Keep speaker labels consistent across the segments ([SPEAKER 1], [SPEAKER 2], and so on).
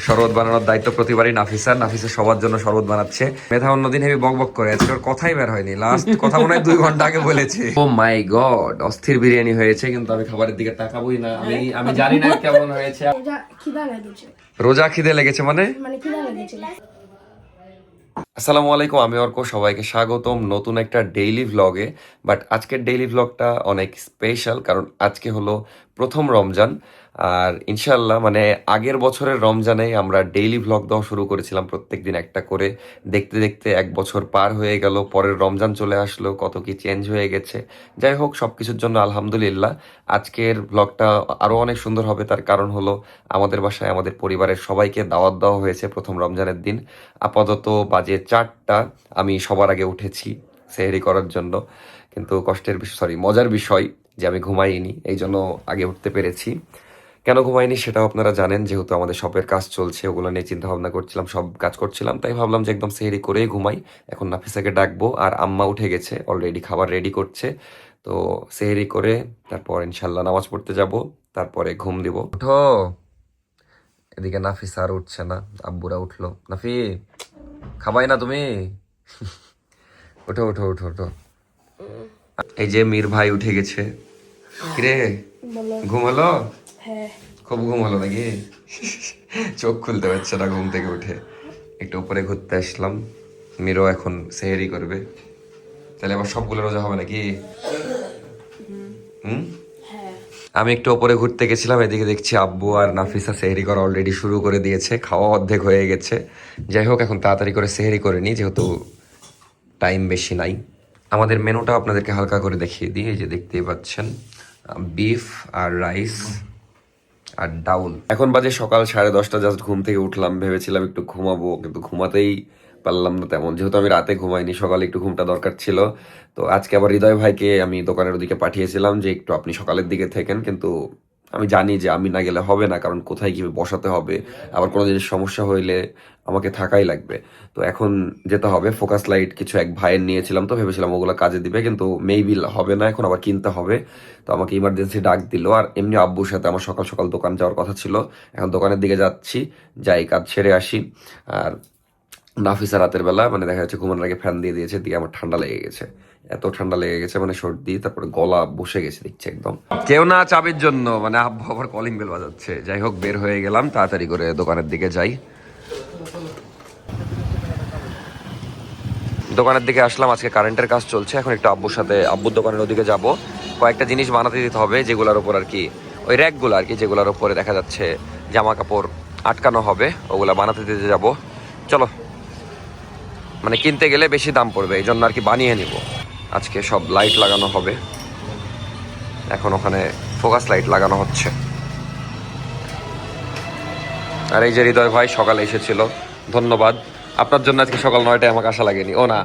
[SPEAKER 1] শরবত বানানোর দায়িত্ব প্রতিবারই নাফিসা সবার জন্য শরবত বানাচ্ছে। মেধা অন্যদিন হেবি বক বক করে, আজকে ওর কথাই বের হয়নি, লাস্ট কথা মনে হয় 2 ঘন্টা আগে বলেছে। ও মাই গড, অস্থির বিরিয়ানি হয়েছে, কিন্তু আমি খাবারের দিকে তাকাবোই না। আমি জানি না কেমন হয়েছে। রোজা খিদে লেগেছে মানে খিদে লেগেছে। আসসালামু আলাইকুম, আমি অর্ক, সবাইকে স্বাগতম নতুন একটা ডেইলি ভ্লগে। বাট আজকের ডেইলি ভ্লগটা অনেক স্পেশাল, কারণ আজকে হলো প্রথম রমজান। আর ইনশাল্লাহ মানে আগের বছরের রমজানে আমরা ডেইলি ভ্লগ দেওয়া শুরু করেছিলাম, প্রত্যেকদিন একটা করে। দেখতে দেখতে 1 বছর পার হয়ে গেল, পরের রমজান চলে আসলো, কত কি চেঞ্জ হয়ে গেছে। যাই হোক, সব কিছুর জন্য আলহামদুলিল্লাহ। আজকের ভ্লগটা আরও অনেক সুন্দর হবে, তার কারণ হলো আমাদের বাসায় আমাদের পরিবারের সবাইকে দাওয়াত দেওয়া হয়েছে প্রথম রমজানের দিন। আপাতত বাজে 4টা, আমি সবার আগে উঠেছি সেহরি করার জন্য। কিন্তু মজার বিষয় যে আমি ঘুমাইনি, এই জন্য আগে উঠতে পেরেছি। কেন ঘুমাইনি সেটাও আপনারা জানেন, যেহেতু আমাদের শপের কাজ চলছে, ওগুলো নিয়ে চিন্তা ভাবনা করছিলাম, সব কাজ করছিলাম, তাই ভাবলাম যে একদম সেহরি করেই ঘুমাই। এখন নাফিসাকে ডাকবো, আর আম্মা উঠে গেছে অলরেডি, খাবার রেডি করছে। তো সেহরি করে তারপর ইনশাল্লাহ নামাজ পড়তে যাব, তারপরে ঘুম দিব। উঠো, এদিকে নাফিসা আর উঠছে না, আব্বুরা উঠলো। নাফি, খাবাই না তুমি? ওঠো ওঠো ওঠো ওঠো। এই যে মীর ভাই উঠে গেছে। কিরে, ঘুম হলো? খুব ঘুম হলো নাকি? চোখ খুলতে পারছে না ঘুম থেকে উঠে। একটু উপরে ঘুরতে আসলাম, মীরও এখন সেহরি করবে। তাহলে আবার সবগুলো রোজা হবে নাকি? আমি একটু ওপরে ঘুরতে গেছিলাম, এদিকে দেখছি আব্বু আর নাফিসা সেহরি করা অলরেডি শুরু করে দিয়েছে, খাওয়া অর্ধেক হয়ে গেছে। যাই হোক, এখন তাড়াতাড়ি করে সেহরি করে নিই, যেহেতু টাইম বেশি নাই। আমাদের মেনুটা আপনাদেরকে হালকা করে দেখিয়ে দিই। এই যে দেখতেই পাচ্ছেন, বিফ আর রাইস আর ডাউল। এখন বাজে সকাল 10:30, জাস্ট ঘুম থেকে উঠলাম, ভেবেছিলাম একটু ঘুমাবো, কিন্তু ঘুমাতেই পারলাম না তেমন, যেহেতু আমি রাতে ঘুমাইনি, সকালে একটু ঘুমটা দরকার ছিল। তো আজকে আবার হৃদয় ভাইকে আমি দোকানের ওদিকে পাঠিয়েছিলাম যে একটু আপনি সকালের দিকে থাকেন, কিন্তু আমি জানি যে আমি না গেলে হবে না, কারণ কোথায় কিভাবে বসাতে হবে, আবার কোনো জিনিস সমস্যা হইলে আমাকে থাকাই লাগবে। তো এখন যেতে হবে। ফোকাস লাইট কিছু এক ভাইয়ের নিয়েছিলাম, তো ভেবেছিলাম ওগুলো কাজে দিবে, কিন্তু মেবি হবে না, এখন আবার কিনতে হবে। তো আমাকে ইমার্জেন্সি ডাক দিল। আর এমনি আব্বুর সাথে আমার সকাল সকাল দোকান যাওয়ার কথা ছিল, এখন দোকানের দিকে যাচ্ছি, যাই কাজ সেরে আসি। আর নাফিসা রাতের বেলা মানে দেখা যাচ্ছে ঘুমানোর আগে ফ্যান দিয়ে দিয়েছে, দিয়ে আমার ঠান্ডা লেগে গেছে, এত ঠান্ডা লেগে গেছে মানে সর্দি, তারপরে গলা বসে গেছে দেখছি একদম। কেউ না চাবির জন্য, মানে আব্বু আবার কলিং বেল বাজাচ্ছে। যাই হোক, বের হয়ে গেলাম, তাড়াতাড়ি করে দোকানের দিকে যাই। দোকানের দিকে আসলাম, আজকে কারেন্টের কাজ চলছে, এখন একটু আব্বুর দোকানের ওদিকে যাব। কয়েকটা জিনিস বানাতে দিতে হবে, যেগুলোর ওপর আর কি, ওই র্যাকগুলো আর কি, যেগুলোর ওপরে দেখা যাচ্ছে জামা কাপড় আটকানো হবে, ওগুলা বানাতে দিতে যাব। চলো, মানে কিনতে গেলে বেশি দাম পড়বে, এই জন্য আর কি বানিয়ে নিব। আজকে সব লাইট লাগানো হবে, এখন ওখানে ফোকাস লাইট লাগানো হচ্ছে। আর এই যে হৃদয় ভাই সকালে এসেছিল, ধন্যবাদ আপনার জন্য। আজকে সকাল 9টায় আমাকে আসা লাগেনি। ও না,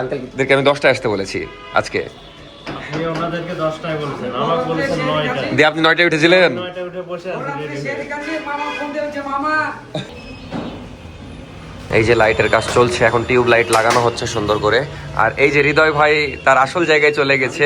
[SPEAKER 1] আঙ্কেলদেরকে আমি 10টায় আসতে বলেছি আজকে। দিয়ে আপনি 9টায় উঠেছিলেন? এই যে লাইটের কাজ চলছে, এখন টিউব লাইট লাগানো হচ্ছে সুন্দর করে। আর এই যে হৃদয় ভাই তার আসল জায়গায় চলে গেছে।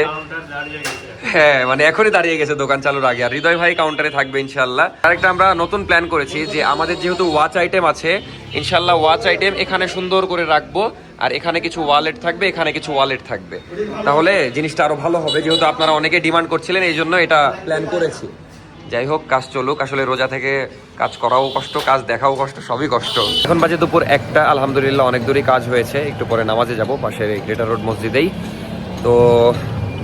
[SPEAKER 1] হ্যাঁ, মানে এখনই দাঁড়িয়ে গেছে দোকান চালুর আগে। আর হৃদয় ভাই কাউন্টারে থাকবে ইনশাল্লাহ। আরেকটা আমরা নতুন প্ল্যান করেছি যে আমাদের যেহেতু ওয়াচ আইটেম আছে, ইনশাল্লাহ ওয়াচ আইটেম এখানে সুন্দর করে রাখবো, আর এখানে কিছু ওয়ালেট থাকবে, এখানে কিছু ওয়ালেট থাকবে, তাহলে জিনিসটা আরো ভালো হবে, যেহেতু আপনারা অনেকে ডিমান্ড করছিলেন, এই জন্য এটা প্ল্যান করেছি। যাই হোক, কাজ চলুক। আসলে রোজা থেকে কাজ করাও কষ্ট, কাজ দেখাও কষ্ট, সবই কষ্ট। এখন বাজে দুপুর 1টা, আলহামদুলিল্লাহ অনেক দূরই কাজ হয়েছে। একটু পরে নামাজে যাব পাশের গ্রেটার রোড মসজিদেই। তো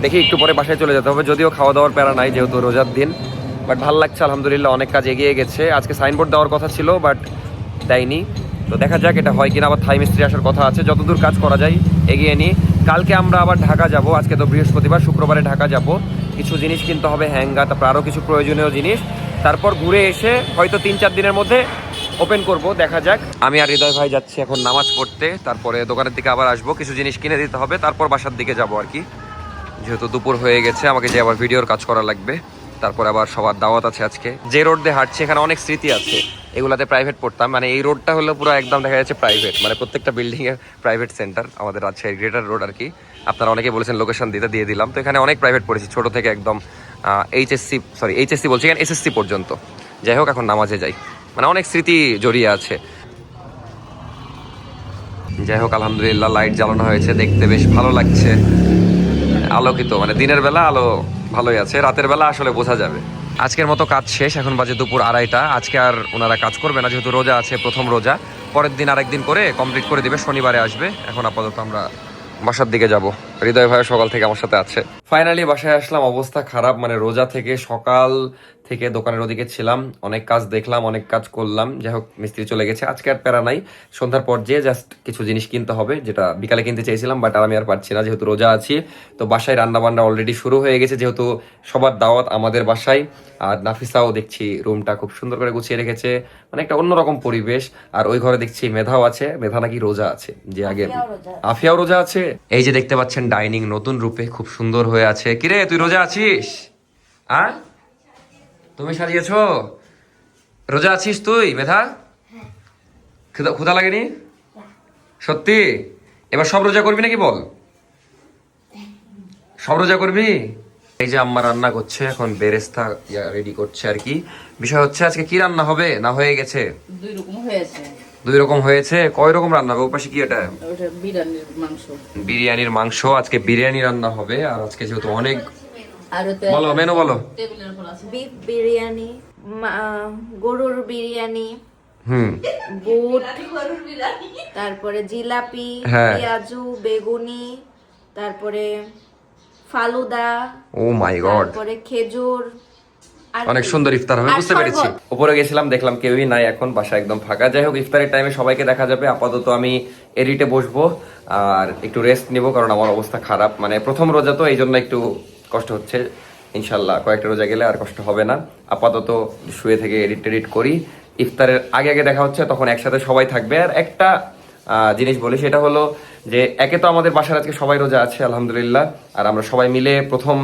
[SPEAKER 1] দেখি একটু পরে বাসায় চলে যেতে হবে, যদিও খাওয়া দাওয়ার প্যারা নাই যেহেতু রোজার দিন। বাট ভালো লাগছে আলহামদুলিল্লাহ, অনেক কাজ এগিয়ে গেছে। আজকে সাইনবোর্ড দেওয়ার কথা ছিল, বাট দেয়নি। তো দেখা যাক এটা হয় কিনা। আবার থাই মিস্ত্রি আসার কথা আছে, যতদূর কাজ করা যায় এগিয়ে নিই। কালকে আমরা আবার ঢাকা যাব, আজকে তো বৃহস্পতিবার, শুক্রবারে ঢাকা যাব। কিছু জিনিস কিনতে হবে, হ্যাঙ্গার, তারপর আরও কিছু প্রয়োজনীয় জিনিস। তারপর ঘুরে এসে হয়তো 3-4 দিনের মধ্যে ওপেন করব, দেখা যাক। আমি আর হৃদয় ভাই যাচ্ছি এখন নামাজ পড়তে, তারপরে দোকানের দিকে আবার আসবো, কিছু জিনিস কিনে দিতে হবে, তারপর বাসার দিকে যাব আর কি। যেহেতু দুপুর হয়ে গেছে, আমাকে যে আবার ভিডিওর কাজ করা লাগবে, তারপর আবার সবার দাওয়াত আছে আজকে। যে রোড দিয়ে হাঁটছি এখানে অনেক স্মৃতি আছে, এগুলাতে প্রাইভেট পড়তাম, মানে এই রোডটা হলো পুরো একদম দেখা যাচ্ছে প্রাইভেট, মানে প্রত্যেকটা বিল্ডিং এর প্রাইভেট সেন্টার আমাদের আছে, গ্রেটার রোড আর কি। আপনারা অনেকে বলেছেন লোকেশন দিয়ে দিলাম। তো এখানে অনেক প্রাইভেট পড়েছি ছোট থেকে একদম এইচএসসি বলছি, এখানে এসএসসি পর্যন্ত। যাই হোক, এখন নামাজে যাই। মানে অনেক স্মৃতি জড়িয়ে আছে। যাই হোক আলহামদুলিল্লাহ লাইট জ্বালানো হয়েছে, দেখতে বেশ ভালো লাগছে, আলোকিত, মানে দিনের বেলা আলো ভালোই আছে, রাতের বেলা আসলে বোঝা যাবে। আজকের মতো কাজ শেষ, এখন বাজে দুপুর 2:30। আজকে আর ওনারা কাজ করবে না, যেহেতু রোজা আছে, প্রথম রোজা। পরের দিন আরেকদিন করে কমপ্লিট করে দিবে, শনিবারে আসবে। এখন আপাতত আমরা বাসার দিকে যাব। হৃদয় ভাই সকাল থেকে আমার সাথে আছে। ফাইনালি বাসায় আসলাম, অবস্থা খারাপ, মানে রোজা থেকে সকাল থেকে দোকানের ওদিকে ছিলাম, অনেক কাজ দেখলাম, অনেক কাজ করলাম। যাই হোক মিস্ত্রি চলে গেছে, আজকে আর প্যারা নাই। সন্ধ্যার পর যেয়ে জাস্ট কিছু জিনিস কিনতে হবে, যেটা বিকালে কিনতে চেয়েছিলাম, বাট আমি আর পারছি না, যেহেতু রোজা আছি। তো বাসায় রান্না বান্না অলরেডি শুরু হয়ে গেছে, যেহেতু সবার দাওয়াত আমাদের বাসায়। আর নাফিসাও দেখছি রুমটা খুব সুন্দর করে গুছিয়ে রেখেছে, মানে একটা অন্যরকম পরিবেশ। আর ওই ঘরে দেখছি মেধাও আছে, মেধা নাকি রোজা আছে, যে আগে আফিয়াও রোজা আছে। এই যে দেখতে পাচ্ছেন ডাইনিং নতুন রূপে খুব সুন্দর হয়ে আছে। কিরে তুই রোজা আছিস? তুমি সাজিয়েছো? রোজা আছিস তুই মেধা? ক্ষুধা লাগেনি সত্যি? এবার সব রোজা করবি নাকি বল? সব রোজা করবি? এই যে আম্মা রান্না করছে, এখন বেরেস্তা রেডি করছে আর কি। বিষয় হচ্ছে আজকে কি রান্না হবে, না হয়ে গেছে? দুই রকম হয়েছে। কয় রকম রান্না হবে? ওপাশে কি এটা? বিরিয়ানির মাংস। আজকে বিরিয়ানি রান্না হবে। আর আজকে যেহেতু অনেক, বলো মেনু বলো।
[SPEAKER 2] বিফ বিরিয়ানি, গরুর বিরিয়ানি, বুট, তারপরে জিলাপি, পেঁয়াজু, বেগুনি, তারপরে ফালুদা,
[SPEAKER 1] ও মাই গড,
[SPEAKER 2] তারপরে খেজুর।
[SPEAKER 1] অনেক সুন্দর ইফতার হবে, বুঝতে পেরেছি। উপরে গেছিলাম, দেখলাম কেউই নাই, এখন বাসা একদম ফাঁকা। যাই হোক ইফতারের টাইমে সবাইকে দেখা যাবে। আপাতত আমি এডিটে বসবো আর একটু রেস্ট নিব, কারণ আমার অবস্থা খারাপ, মানে প্রথম রোজা তো, এই জন্য একটু কষ্ট হচ্ছে। ইনশাল্লাহ কয়েকটা রোজা গেলে আর কষ্ট হবে না। আপাতত শুয়ে থেকে এডিট টেডিট করি। ইফতারের আগে আগে দেখা হচ্ছে, তখন একসাথে সবাই থাকবে। আর একটা জিনিস বলি, সেটা হলো যে একে তো আমাদের বাসার আজকে সবাই রোজা আছে আলহামদুলিল্লাহ, আর আমরা সবাই মিলে প্রথম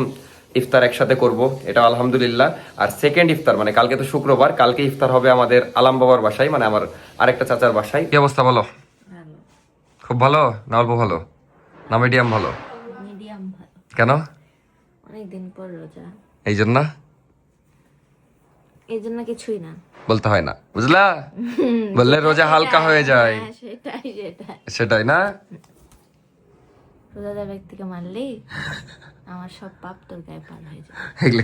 [SPEAKER 1] ইফতার একসাথে করব, এটা আলহামদুলিল্লাহ। আর সেকেন্ড ইফতার, মানে কালকে তো শুক্রবার, কালকে ইফতার হবে আমাদের আলাম বাবার বাসায়, মানে আমার আরেকটা চাচার বাসায়। কি অবস্থা বলো? খুব ভালো না অল্প ভালো না মিডিয়াম ভালো?
[SPEAKER 2] মিডিয়াম ভালো।
[SPEAKER 1] কেন?
[SPEAKER 2] অনেকদিন পর রোজা,
[SPEAKER 1] এই জন্য।
[SPEAKER 2] এই জন্য কিছুই না
[SPEAKER 1] বলতে হয় না, বুঝলা? বললে রোজা হালকা হয়ে যায়। সেটাই না?
[SPEAKER 2] রোজাদার ব্যক্তিকে মানলেই আমার সব পাপ তোর গায়ে পার হয়ে যায়।
[SPEAKER 1] এগুলো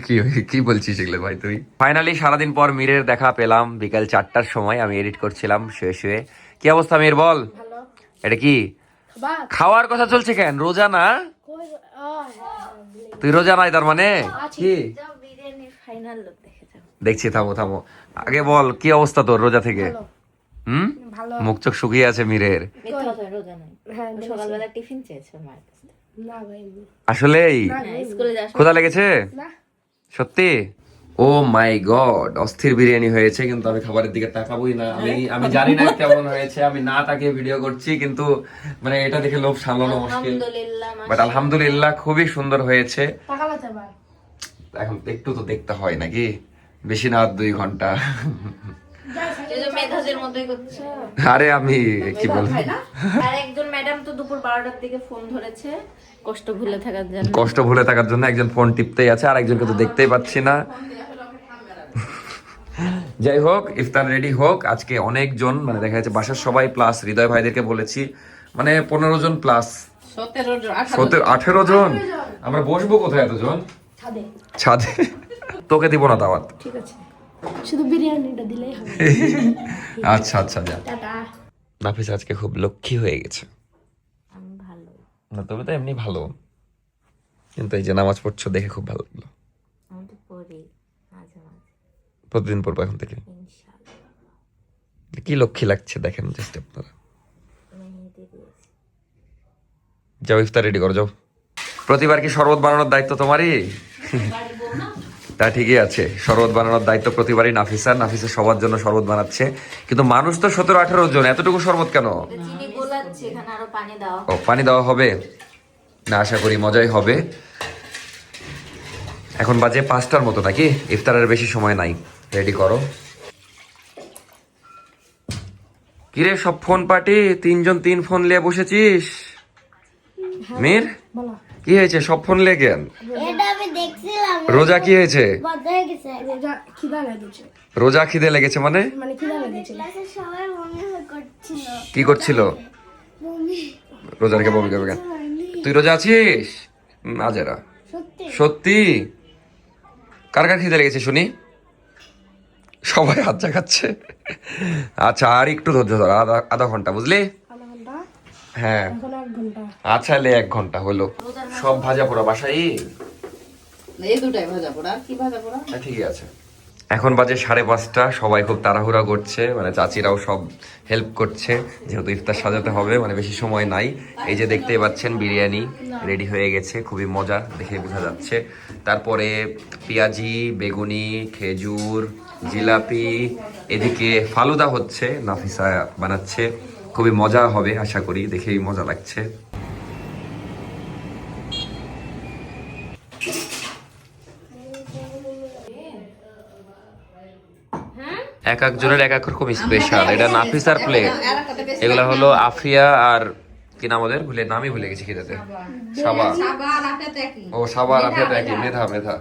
[SPEAKER 1] কি বলছিস এগুলো ভাই তুই? ফাইনালি সারাদিন পর মিরের দেখা পেলাম বিকাল 4টার সময়। আমি এডিট করছিলাম শুয়ে শুয়ে। কি অবস্থা মির বল? এটা কি খাওয়ার কথা চলছে? কেন রোজা না? তুই রোজা নাই তার মানে? কি দেখছি, থামো থামো, আগে বল কি অবস্থা তোর রোজা থেকে? মুখ চোখ শুকিয়ে আছে মিরের।
[SPEAKER 2] সকালবেলা টিফিন চেয়েছে মার কাছে।
[SPEAKER 1] আসলেই ক্ষুধা লেগেছে সত্যি? ও মাই গড, অস্থির বিরিয়ানি হয়েছে, কিন্তু আমি খাবারের দিকে তাকাবোই না। আমি জানি না কেমন হয়েছে, আমি না তাকিয়ে ভিডিও করছি, কিন্তু মানে এটা দেখে লোভ সামলানো মুশকিল। বাট আলহামদুলিল্লাহ খুবই সুন্দর হয়েছে। এখন একটু তো দেখতে হয় নাকি, বেশি না 2 ঘন্টা। আরে আমি কি বলবো,
[SPEAKER 2] আরেকজন ম্যাডাম তো দুপুর 12টার দিকে ফোন ধরেছে কষ্ট ভুলে
[SPEAKER 1] থাকার জন্য। একজন ফোন টিপতেই আছে, আর একজনকে তো দেখতেই পাচ্ছি না। যাই হোক ইফতার রেডি হোক। আজকে অনেকজন, মানে দেখা যাচ্ছে বাসার সবাই প্লাস হৃদয় ভাইদেরকে বলেছি, মানে 15 জন প্লাস 18 জন। আমরা বসবো কোথায় এতজন? ছাদে। তোকে দিব না দাওয়াত,
[SPEAKER 3] ঠিক আছে, শুধু বিরিয়ানিটা দিলেই হবে।
[SPEAKER 1] আচ্ছা আচ্ছা যা। নাফিস আজকে খুব লক্ষ্মী হয়ে গেছে। না তবে তো এমনি ভালো, কিন্তু এই যে নামাজ পড়ছো দেখে খুব ভালো লাগলো। প্রতিদিন পড়বো এখন থেকে। কি লক্ষ্মী লাগছে দেখেন জাস্ট আপনারা। যাও ইফতার রেডি করো যাও। প্রতিবার কি শরবত বানানোর দায়িত্ব তোমারই? তা ঠিকই আছে, শরবত বানানোর দায়িত্ব প্রতিবারই নাফিসার। নাফিসা সবার জন্য শরবত বানাচ্ছে, কিন্তু মানুষ তো 17-18 জন, এতটুকু শরবত কেন? ও পানি দেওয়া হবে না, আশা করি মজাই হবে। এখন বাজে 5টার মতো নাকি, ইফতারের বেশি সময় নাই, রেডি করো। কিরে সব ফোন পার্টি, 3 জন 3 ফোন নিয়ে বসেছিস? মির কি হয়েছে, সব ফোন লেগে?
[SPEAKER 4] এটা আমি দেখছিলাম।
[SPEAKER 1] রোজা কি হয়েছে?
[SPEAKER 3] রোজা খিদা লেগেছে।
[SPEAKER 1] রোজা খিদে লেগেছে মানে
[SPEAKER 3] মানে খিদা লেগেছিল।
[SPEAKER 4] সবাই মনে করছিল
[SPEAKER 1] কি করছিল?
[SPEAKER 4] বমি
[SPEAKER 1] রোজা রেখে বমি করবে কেন? তুই রোজা আছিস? আজেরা
[SPEAKER 4] সত্যি
[SPEAKER 1] সত্যি? কার কার খিদে লেগেছে শুনি? সবাই হাত জাগাচ্ছে। আচ্ছা আর একটু ধৈর্য ধর, আধা ঘন্টা বুঝলি?
[SPEAKER 3] আধা ঘন্টা,
[SPEAKER 1] হ্যাঁ
[SPEAKER 3] এখন 1 ঘন্টা।
[SPEAKER 1] আচ্ছা এলে 1 ঘন্টা হলো। সব ভাজা পোড়া বাসায়?
[SPEAKER 2] এই দুটাই ভাজা পোড়া, কি ভাজা পোড়া?
[SPEAKER 1] ঠিকই আছে। এখন বাজে 5:30, সবাই খুব তাড়াহুড়া করছে, মানে চাচিরাও সব হেল্প করছে যেহেতু ইফতার সাজাতে হবে, মানে বেশি সময় নাই। এই যে দেখতেই পাচ্ছেন বিরিয়ানি রেডি হয়ে গেছে, খুবই মজা দেখে বোঝা যাচ্ছে। তারপরে পেঁয়াজি, বেগুনি, খেজুর, জিলাপি, এদিকে ফালুদা হচ্ছে, নাফিসা বানাচ্ছে, খুবই মজা হবে আশা করি, দেখেই মজা লাগছে। এক একজনের এক এক রকম স্পেশাল। এটা নাফিসার প্লেট, এগুলা হলো আফিয়া আর কি নাম ওদের, নামই ভুলে গেছি খিদেতে। সাবা, ও সাবা আর আফিয়া তো একই, মেধা মেধা।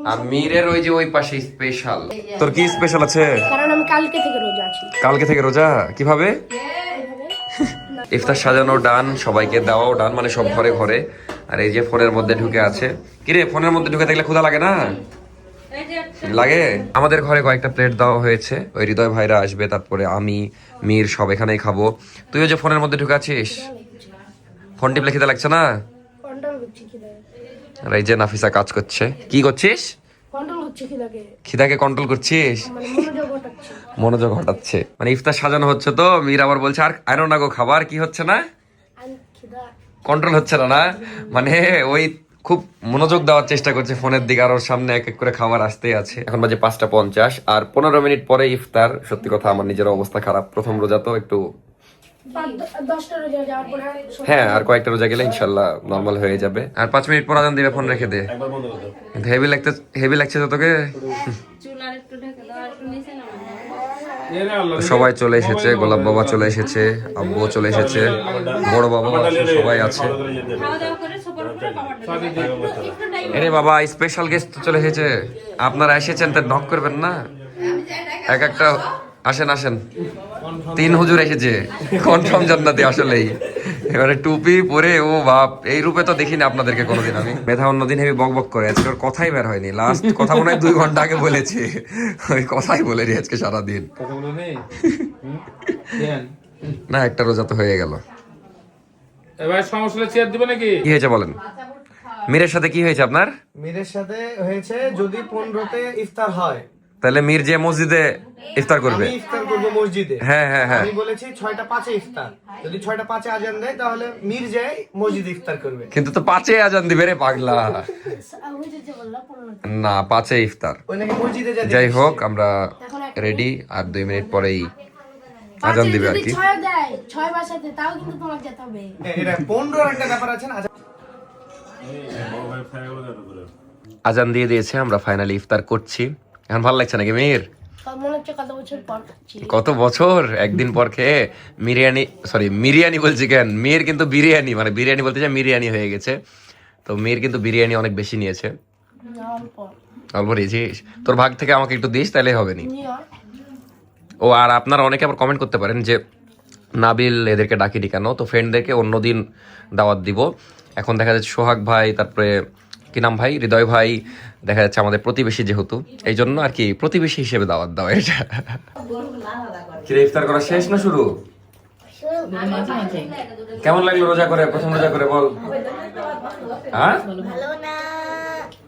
[SPEAKER 1] আর মীরের ওই যে ওই পাশে স্পেশাল। তোর কি স্পেশাল আছে?
[SPEAKER 3] কারণ আমি কালকে থেকে রোজা আছি।
[SPEAKER 1] কালকে থেকে রোজা? কিভাবে? ইফতার সাজানো ডান, সবাইকে দেওয়াও ডান, মানে সব ঘরে ঘরে। আর এই যে ফোনের মধ্যে ঢুকে আছে। কিরে ফোনের মধ্যে ঢুকে থাকলে ক্ষুধা লাগে না? লাগে। আমাদের ঘরে কয়েকটা প্লেট দেওয়া হয়েছে, ওই হৃদয় ভাইরা আসবে, তারপরে আমি, মীর সব এখানেই খাবো। তুইও যে ফোনের মধ্যে ঢুকে আছিস, ফোন টিপলে খিদে লাগছে না?
[SPEAKER 3] কন্ট্রোল করছি খিদা,
[SPEAKER 1] আর এই যে নাফিসা কাজ করছে। কি করছিস?
[SPEAKER 3] কন্ট্রোল হচ্ছে খিদাকে,
[SPEAKER 1] খিদাকে কন্ট্রোল করছিস?
[SPEAKER 3] মানে মনোযোগ ঘটাচ্ছি।
[SPEAKER 1] মনোযোগ হটাচ্ছে, মানে ইফতার সাজানো হচ্ছে তো মীর আবার বলছে আর আরো না গো খাবার, কি হচ্ছে না?
[SPEAKER 3] আমি খিদা
[SPEAKER 1] কন্ট্রোল হচ্ছে না, না মানে ওই খুব মনোযোগ দেওয়ার চেষ্টা করছে ফোনের দিকে, আর ওর সামনে এক এক করে খাবার আসতেই আছে। এখন বাজে 5:50 আর 15 মিনিট পরে ইফতার। সত্যি কথা আমার নিজের অবস্থা খারাপ, প্রথম রোজা তো একটু।
[SPEAKER 3] 10টা রোজা যাওয়ার পরে
[SPEAKER 1] হ্যাঁ আর কয়েকটা রোজা গেলে ইনশাল্লাহ নর্মাল হয়ে যাবে। আর 5 মিনিট পর আজান দিবে, ফোন রেখে দে। হেভি লাগছে তো তোকে?
[SPEAKER 2] চুল আর একটু ঢেকে দাও, আর একটু নিচে নামাও।
[SPEAKER 1] তো সবাই চলে এসেছে, গোলাপ বাবা চলে এসেছে, আব্বুও চলে এসেছে, বড় বাবা আছে, সবাই আছে।
[SPEAKER 2] খাওয়া দাওয়া করে সোফার উপরে বাবাটা
[SPEAKER 1] এরে বাবা স্পেশাল গেস্ট তো চলে এসেছে, আপনারা এসেছেন তা নক করবেন না? এক একটা আসেন আসেন। 3 হুজুর এসেছে, কনফার্ম জান্নাতি আসলেই। এবারে টুপি পরে, ও বাপ, এই রূপে তো দেখিনি আপনাদেরকে কোনোদিন আমি। মেধা অন্যদিন হেবি বক বক করে, আজকে ওর কথাই বের হয়নি। লাস্ট কথা মনে হয় 2 ঘন্টা আগে বলেছি, ওই কথাই বলে রি আজকে সারাদিন। না একটা রোজা তো হয়ে গেল।
[SPEAKER 5] এবার সমস্যা চেয়ার দিবে নাকি?
[SPEAKER 1] কি হয়েছে বলেন? মীরের সাথে কি হয়েছে আপনার?
[SPEAKER 6] মীরের সাথে হয়েছে যদি 15তে ইফতার হয়,
[SPEAKER 1] তাহলে মীর যে মসজিদে ইফতার করবে।
[SPEAKER 6] আমি ইফতার করব মসজিদে।
[SPEAKER 1] হ্যাঁ হ্যাঁ হ্যাঁ,
[SPEAKER 6] আমি বলেছি 6:05 ইফতার, যদি 6:05 আজান দেয় তাহলে মীর যাই মসজিদে ইফতার করবে।
[SPEAKER 1] কিন্তু তো 5-এ আজান দিবে রে পাগলা। না 5-এ ইফতার।
[SPEAKER 6] ওই নাকি মসজিদে যেতে।
[SPEAKER 1] যাই হোক আমরা রেডি, আর 2 মিনিট পরেই আজান দিবে আর কি।
[SPEAKER 3] 6 দেয়, 6 বাসাতে, তাও কিন্তু তোমাকে যেতে হবে।
[SPEAKER 6] এটা 15 একটা ব্যাপার আছে না।
[SPEAKER 1] আজান দিয়ে দিয়েছে, আমরা ফাইনালি ইফতার করছি। এখন ভালো লাগছে নাকি মীর?
[SPEAKER 3] মনে হচ্ছে কত বছর পর খাচ্ছি।
[SPEAKER 1] কত বছর একদিন পর খেয়ে মিরিয়ানি বলছি কেন, মীর কিন্তু বিরিয়ানি, মানে বিরিয়ানি বলতে চাই মিরিয়ানি হয়ে গেছে। তো মীর কিন্তু বিরিয়ানি অনেক বেশি নিয়েছে।
[SPEAKER 3] অল্প
[SPEAKER 1] অল্প নিয়েছিস? তোর ভাগ থেকে আমাকে একটু দিস, তাহলে হবে নি।
[SPEAKER 3] নিও।
[SPEAKER 1] ও আর আপনারা অনেকে আবার কমেন্ট করতে পারেন যে নাবিল এদেরকে ডাকিনি কেন, তো ফ্রেন্ডদেরকে অন্যদিন দাওয়াত দিব। এখন দেখা যাচ্ছে সোহাগ ভাই, তারপরে কি নাম ভাই, হৃদয় ভাই, দেখা যাচ্ছে আমাদের প্রতিবেশী যেহেতু, এই জন্য আর কি প্রতিবেশী হিসেবে দাওয়াত দেওয়া এটা। ইফতার করা শেষ না শুরু? কেমন লাগলো রোজা করে, প্রথম রোজা করে বল? হ্যাঁ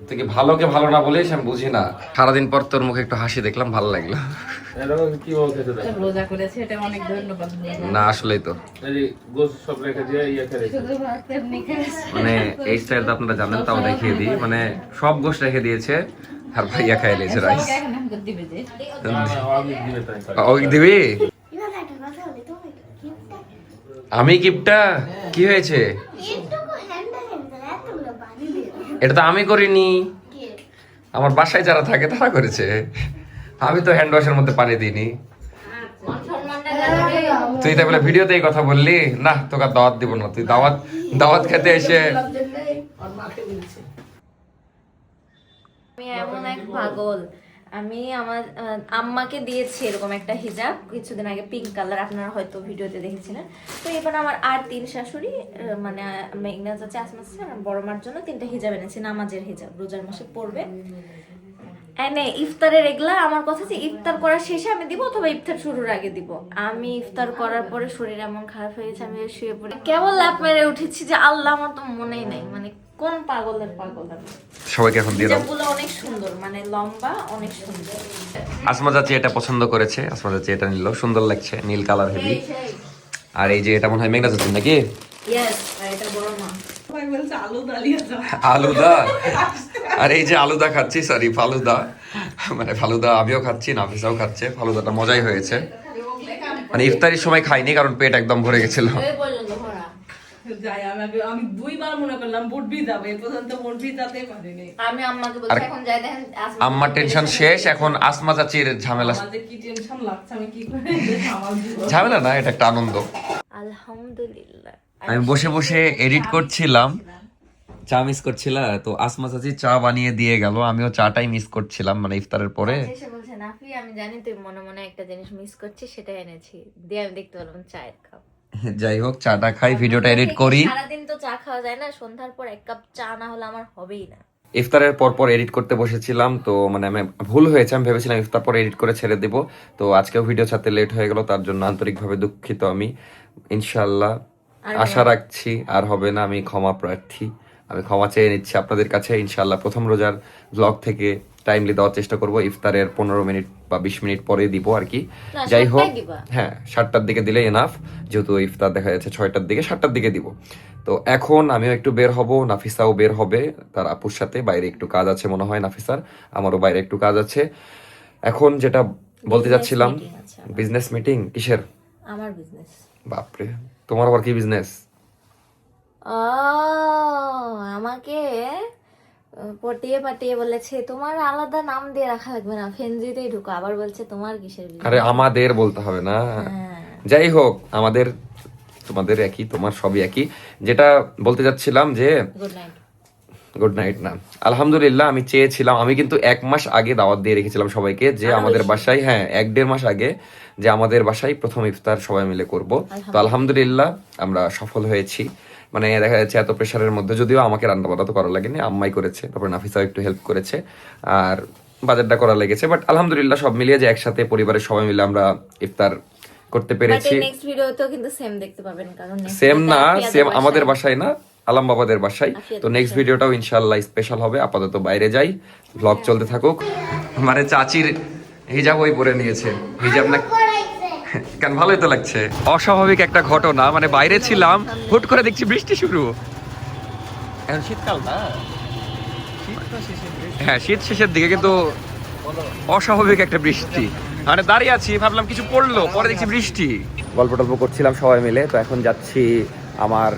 [SPEAKER 1] তুই কি ভালোকে ভালো না বলিস, আমি বুঝি না। সারাদিন পর তোর মুখে একটু হাসি দেখলাম, ভালো লাগলো।
[SPEAKER 5] কি বলতে চাও?
[SPEAKER 2] রোজা করেছে, এটা অনেক ধন্যবাদ।
[SPEAKER 1] না আসলেই তো,
[SPEAKER 5] এই গোস সব রেখে দিয়ে ইয়া করে।
[SPEAKER 1] মানে এই স্টাইল তো আপনারা জানেন, তাও দেখিয়ে দিই। মানে সব গোশ রেখে দিয়েছে, আর ভাইয়া খাই লিয়েছে রাইস।
[SPEAKER 5] আমি দিবে তাই।
[SPEAKER 1] ও দিবি?
[SPEAKER 4] এবার একটা কথা বলি, তুমি গিফটটা
[SPEAKER 1] আমি গিফটটা কি হয়েছে?
[SPEAKER 4] এটুকু হ্যান্ডেল এতগুলো পানি দিয়ে
[SPEAKER 1] এটা তো আমি করিনি,
[SPEAKER 4] কে
[SPEAKER 1] আমার বাসায় যারা থাকে তারা করেছে। আমি তো হ্যান্ড ওয়াশের মধ্যে পানি দিইনি। তুই তাই বলে ভিডিওতেই কথা বললি না, তোকে আর দাওয়াত দিব না। তুই দাওয়াত খেতে এসে
[SPEAKER 2] আমি এমন এক পাগল, আমি আমার আম্মাকে দিয়েছি এরকম একটা হিজাব কিছুদিন আগে, পিঙ্ক কালার, আপনারা হয়তো ভিডিওতে দেখেছিলেন। তো এবার আমার আর 3 শাশুড়ি মানে মেঘনা চাচা, আসমা চাচা, আমার বড় মার জন্য 3টা হিজাব এনেছি, নামাজের হিজাব, রোজার মাসে পড়বে। এনে ইফতারের এগুলা আমার কথা যে ইফতার করার শেষে আমি দিব অথবা ইফতার শুরুর আগে দিব। আমি ইফতার করার পরে শরীর এমন খারাপ হয়ে গেছে, আমি শুয়ে পড়ে কেবল লাফ মেরে উঠেছি যে আল্লাহ, আমার তো মনেই নাই মানে কোন পাগলের পাগল আমি।
[SPEAKER 1] সবাইকে এখন দিয়ে দাও।
[SPEAKER 2] হিজাবগুলো অনেক সুন্দর, মানে লম্বা, অনেক সুন্দর।
[SPEAKER 1] আসমা চাচি এটা পছন্দ করেছে, আসমা চাচি এটা নিল, সুন্দর লাগছে, নীল কালার হেভি। আর এই যে এটা মনে হয় মেঘনা চাচি নাকি?
[SPEAKER 2] ইয়েস, এটা বড় মা।
[SPEAKER 1] আলুদা। আর এই যে আলুদা খাচ্ছি, সরি ফালুদা, মানে ফালুদা আমিও খাচ্ছি, নাফিসাও খাচ্ছে। ফালুদাটা মজাই হয়েছে, মানে ইফতারির সময় খাইনি কারণ পেট একদম ভরে গেছিল।
[SPEAKER 2] এই পর্যন্ত ভরা।
[SPEAKER 7] আমি 2বার মনে করলাম বুটবি যাবে, এ পর্যন্ত বুটবি যেতে পারিনি।
[SPEAKER 2] আমি আম্মাকে বলছি এখন যাই দেখেন
[SPEAKER 1] আম্মার টেনশন শেষ, এখন আসমা চাচির ঝামেলা।
[SPEAKER 7] আমাদের কি টেনশন লাগছে, আমি কি করে সামাল দিব।
[SPEAKER 1] ঝামেলা না, এটা একটা আনন্দ।
[SPEAKER 2] আলহামদুলিল্লাহ।
[SPEAKER 1] আমি বসে বসে এডিট করছিলাম, চা মিস করছিলা, তো আসমা চাচি চা বানিয়ে দিয়ে গেল, আমিও চাটাই মিস করছিলাম মানে ইফতারের পরে।
[SPEAKER 2] এসে বলছে নাফি, আমি জানি তুই মনে মনে একটা জিনিস মিস করছিস, সেটা এনেছি, দিয়ে আমি দেখতে পারলাম চায়ের কাপ।
[SPEAKER 1] যাই হোক, চাটা খাই, ভিডিওটা এডিট করি।
[SPEAKER 2] সারাদিন তো চা খাওয়া যায় না, সন্ধ্যার পর 1 কাপ চা না হলে আমার হবেই না।
[SPEAKER 1] ইফতারের পর পর এডিট করতে বসেছিলাম, তো মানে আমি ভুল হয়েছে, আমি ভেবেছিলাম ইফতার পর এডিট করে ছেড়ে দিব, তো আজকেও ভিডিও ছাড়তে লেট হয়ে গেল, তার জন্য আন্তরিকভাবে দুঃখিত আমি। ইনশাআল্লাহ আশা রাখছি আর হবে না, আমি ক্ষমা প্রার্থী, আমি ক্ষমা চেয়ে নিচ্ছি আপনাদের কাছে। ইনশাআল্লাহ প্রথম রোজার ব্লগ থেকে টাইমলি দেওয়ার চেষ্টা করব, ইফতারের 15 মিনিট বা 20 মিনিট পরে দিব আর কি। যাই হোক, হ্যাঁ 7টার দিকে দিলে এনাফ, যেহেতু ইফতার দেখা যাচ্ছে 6টার দিকে, 7টার দিকে দিব। তো এখন আমিও একটু বের হব, নাফিসাও বের হবে তার আপুর সাথে, বাইরে একটু কাজ আছে মনে হয় নাফিসার, আমারও বাইরে একটু কাজ আছে। এখন যেটা বলতে যাচ্ছিলাম, বিজনেস মিটিং কিসের?
[SPEAKER 2] আমার বিজনেস।
[SPEAKER 1] বাপরে, তোমার আবার কি বিজনেস?
[SPEAKER 2] আমাকে পটিয়ে পাটিয়ে বলেছে তোমার আলাদা নাম দিয়ে রাখা লাগবে না, ফেনজিতেই ঢুকো। আবার বলছে তোমার কিসের business?
[SPEAKER 1] আরে আমাদের বলতে হবে না, যাই হোক আমাদের তোমাদের একই, তোমার সবই একই। যেটা বলতে যাচ্ছিলাম যে
[SPEAKER 2] গুড নাইট।
[SPEAKER 1] গুড নাইট না, আলহামদুলিল্লাহ আমি চেয়েছিলাম, আমি কিন্তু 1 মাস আগে দাওয়াত দিয়ে রেখেছিলাম সবাইকে যে আমাদের বাসায়, হ্যাঁ 1-1.5 মাস আগে, যে আমাদের বাসায় প্রথম ইফতার সবাই মিলে করব। তো আলহামদুলিল্লাহ আমরা সফল হয়েছি। মানে দেখা যাচ্ছে এত প্রেশারের মধ্যে, যদিও আমাকে রান্না বান্না তো করা লাগেনি, আম্মাই করেছে, তারপর নাফিসাও একটু হেল্প করেছে, আর বাজারটা করা লেগেছে। বাট আলহামদুলিল্লাহ সব মিলিয়ে যে একসাথে পরিবারের সবাই মিলে আমরা ইফতার করতে পেরেছি।
[SPEAKER 2] নেক্সট ভিডিওতেও কিন্তু সেম দেখতে পাবেন, কারণ
[SPEAKER 1] সেম না, সেম আমাদের বাসায় না, আলাম বাবাদের বাসায়। তো নেক্সট ভিডিওটাও ইনশাআল্লাহ স্পেশাল হবে। আপাতত বাইরে যাই, ব্লগ চলতে থাকুক। মানে চাচির হিজাব ওই পরে নিয়েছে, হিজাব না কেন, ভালোই তো লাগছে। অস্বাভাবিক একটা ঘটনা, মানে বাইরে ছিলাম, হুট করে দেখছি বৃষ্টি শুরু। এখন শীতকাল না, হ্যাঁ শীত শেষের দিকে, কিন্তু অস্বাভাবিক একটা বৃষ্টি, মানে দাঁড়িয়ে আছি ভাবলাম কিছু পড়লো, পরে দেখছি বৃষ্টি। গল্প টল্প করছিলাম সবাই মিলে, তো এখন যাচ্ছি আমার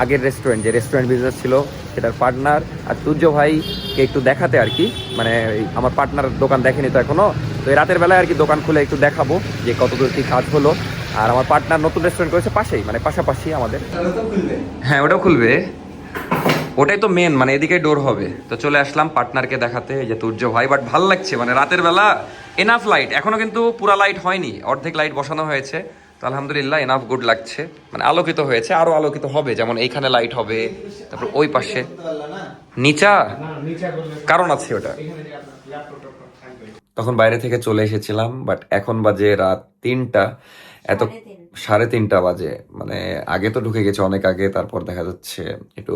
[SPEAKER 1] আগের রেস্টুরেন্ট, যে রেস্টুরেন্ট বিজনেস ছিল সেটার পার্টনার আর তুর্য ভাইকে একটু দেখাতে আর কি। মানে আমার পার্টনার দোকান দেখেনি তো এখনো, তো এই রাতের বেলায় আর কি দোকান খুলে একটু দেখাবো যে কতদূর কি কাজ হলো। আর আমার পার্টনার নতুন রেস্টুরেন্ট করেছে পাশেই, মানে পাশাপাশি আমাদের। হ্যাঁ ওটাও খুলবে, ওটাই তো মেন, মানে এদিকে ডোর হবে। তো চলে আসলাম পার্টনারকে দেখাতে, এই যে তুর্য ভাই। বাট ভাল লাগছে, মানে রাতের বেলা এনাফ লাইট, এখনো কিন্তু পুরা লাইট হয়নি, অর্ধেক লাইট বসানো হয়েছে। তো আলহামদুলিল্লাহ এনাফ গুড লাগছে, মানে আলোকিত হয়েছে, আরো আলোকিত হবে, যেমন এইখানে লাইট হবে, তারপর ওই পাশে নিচা, কারণ আছে ওটা। তখন বাইরে থেকে চলে এসেছিলাম, বাট এখন বাজে রাত 3টা, এত 3:30 বাজে, মানে আগে তো ঢুকে গেছে অনেক আগে। তারপর দেখা যাচ্ছে একটু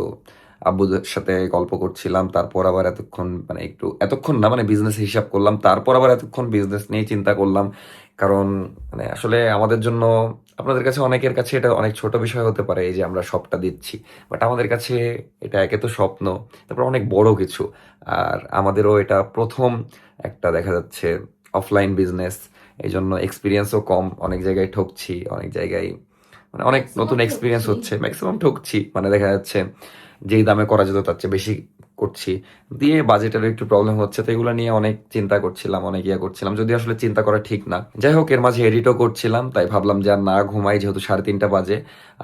[SPEAKER 1] আব্বুদের সাথে গল্প করছিলাম, তারপর আবার এতক্ষণ না, মানে বিজনেস হিসাব করলাম, তারপর আবার এতক্ষণ বিজনেস নিয়ে চিন্তা করলাম। কারণ মানে আসলে আমাদের জন্য, আপনাদের কাছে অনেকের কাছে এটা অনেক ছোট বিষয় হতে পারে, এই যে আমরা সবটা দিচ্ছি, বাট আমাদের কাছে এটা একে তো স্বপ্ন, তারপর অনেক বড় কিছু। আর আমাদেরও এটা প্রথম একটা দেখা যাচ্ছে অফলাইন বিজনেস, এই জন্য এক্সপিরিয়েন্সও কম, অনেক জায়গায় ঠকছি, অনেক জায়গায় মানে অনেক নতুন এক্সপিরিয়েন্স হচ্ছে, ম্যাক্সিমাম ঠকছি, মানে দেখা যাচ্ছে যেই দামে করা যেত তার চেয়ে বেশি করছি, দিয়ে বাজেটেরও একটু প্রবলেম হচ্ছে, তো এগুলো নিয়ে অনেক চিন্তা করছিলাম, অনেক ইয়ে করছিলাম, যদি আসলে চিন্তা করা ঠিক না। যাই হোক, এর মাঝে এডিটও করছিলাম, তাই ভাবলাম যে আর না ঘুমাই, যেহেতু 3:30 বাজে,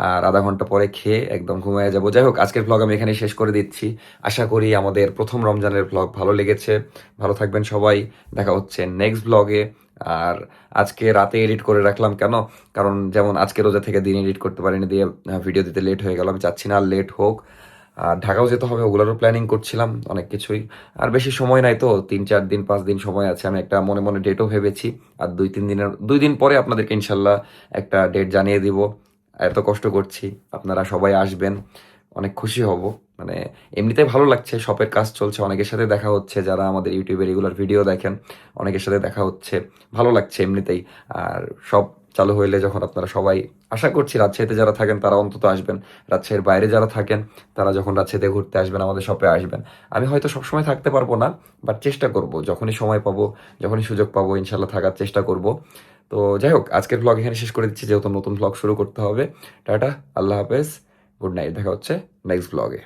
[SPEAKER 1] আর আধা ঘন্টা পরে খেয়ে একদম ঘুমিয়ে যাবো। যাই হোক, আজকের ব্লগ আমি এখানে শেষ করে দিচ্ছি। আশা করি আমাদের প্রথম রমজানের ব্লগ ভালো লেগেছে। ভালো থাকবেন সবাই, দেখা হচ্ছে নেক্সট ব্লগে। আর আজকে রাতে এডিট করে রাখলাম কেন, কারণ যেমন আজকে রোজা থেকে দিন এডিট করতে পারিনি, দিয়ে ভিডিও দিতে লেট হয়ে গেল। আমি চাচ্ছি না আর লেট হোক। আর ঢাকাও যেতে হবে, ওগুলোরও প্ল্যানিং করছিলাম অনেক কিছুই। আর বেশি সময় নাই তো, 3-4 দিন 5 দিন সময় আছে। আমি একটা মনে মনে ডেটও ভেবেছি, আর 2 দিন পরে আপনাদেরকে ইনশাল্লাহ একটা ডেট জানিয়ে দিব। এত কষ্ট করছি, আপনারা সবাই আসবেন, অনেক খুশি হব। মানে এমনিতে ভালো লাগছে, শপের কাজ চলছে, অনেকের সাথে দেখা হচ্ছে, যারা আমাদের ইউটিউবে রেগুলার ভিডিও দেখেন, অনেকের সাথে দেখা হচ্ছে, ভালো লাগছে এমনিতেই। আর সব চালু হইলে যখন আপনারা সবাই, আশা করছি রাজশাহীতে যারা থাকেন তারা অন্তত আসবেন, রাজশাহীর বাইরে যারা থাকেন তারা যখন রাজশাহীতে ঘুরতে আসবেন আমাদের শপে আসবেন। আমি হয়তো সবসময় থাকতে পারবো না, বাট চেষ্টা করব, যখনই সময় পাবো, যখনই সুযোগ পাবো ইনশাল্লাহ থাকার চেষ্টা করব। তো যাই হোক, আজকের ব্লগ এখানে শেষ করে দিচ্ছি, যেহেতু নতুন ব্লগ শুরু করতে হবে। টাটা, আল্লাহ হাফেজ, গুড নাইট, দেখা হচ্ছে নেক্সট ব্লগে।